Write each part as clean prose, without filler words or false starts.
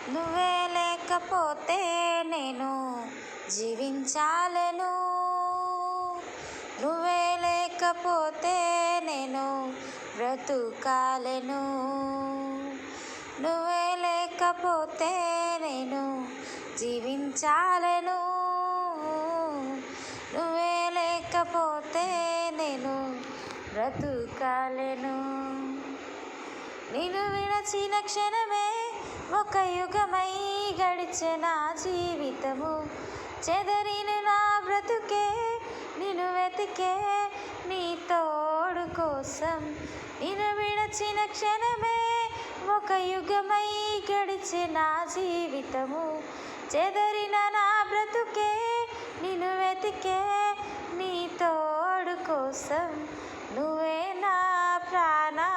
నువ్వే లేకపోతే నేను జీవించాలను. నువ్వే లేకపోతే నేను బ్రతుకాలను. నువ్వే లేకపోతే నేను జీవించాలను. నువ్వే లేకపోతే నేను బ్రతుకాలను. నిన్ను విడచిన క్షణమే ఒక యుగమై గడిచే నా జీవితము. చెదరిన నా బ్రతుకే నిన్ను వెతికే నీ తోడు కోసం. నిన్ను విడచిన క్షణమే ఒక యుగమై గడిచే నా జీవితము. చెదరిన నా బ్రతుకే నిన్ను వెతికే నీ తోడు కోసం. నువ్వే నా ప్రాణాధారము.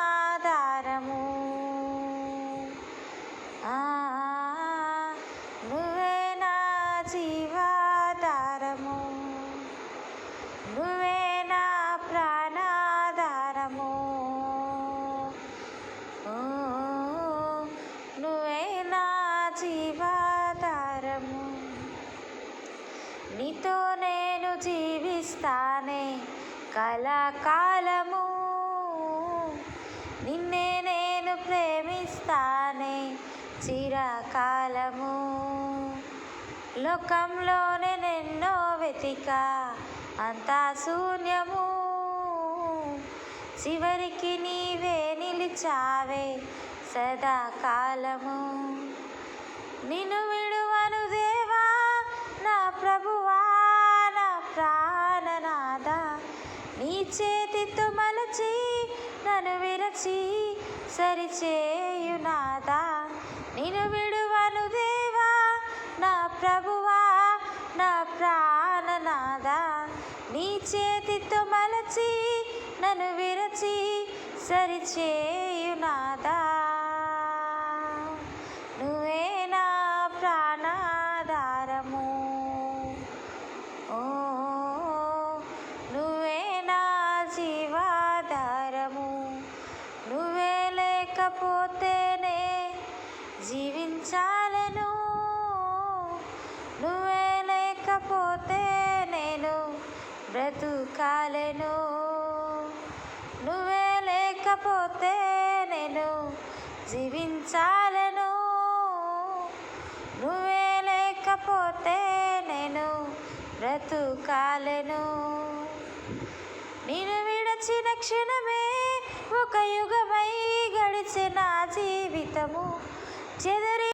నువ్వే నా జీవాధారము. నువ్వే నా ప్రాణాధారము. నువ్వే నా జీవాధారము. నీతో నేను జీవిస్తానే కలకాలము. నిన్నే నేను ప్రేమిస్తానే చిరకాలము. లోకంలో నేనెన్నో వెతికా అంతా శూన్యము. చివరికి నీవే నిలిచావే సదాకాలము. నిన్ను విడువను దేవా నా ప్రభువా నా ప్రాణనాథ. నీ చేతితో మలచి నన్ను విరచి సరిచేయునాదా. నిన్ను విడువను దేవా నా ప్రభువా నా ప్రాణనాథ. నీ చేతితో మలచి నన్ను విరచి సరిచేయునాదా. నువ్వే నా ప్రాణాధారము. నువ్వే నా జీవాధారము. నువ్వే లేకపోతేనే జీవించాలను. నువ్వే లేకపోతే నేను బ్రతుకాలను. నువ్వే లేకపోతే నేను జీవించాలను. నువ్వే లేకపోతే నేను బ్రతుకాలను. నిన్ను విడచిన క్షణమే ఒక యుగమై గడిచే నా జీవితము.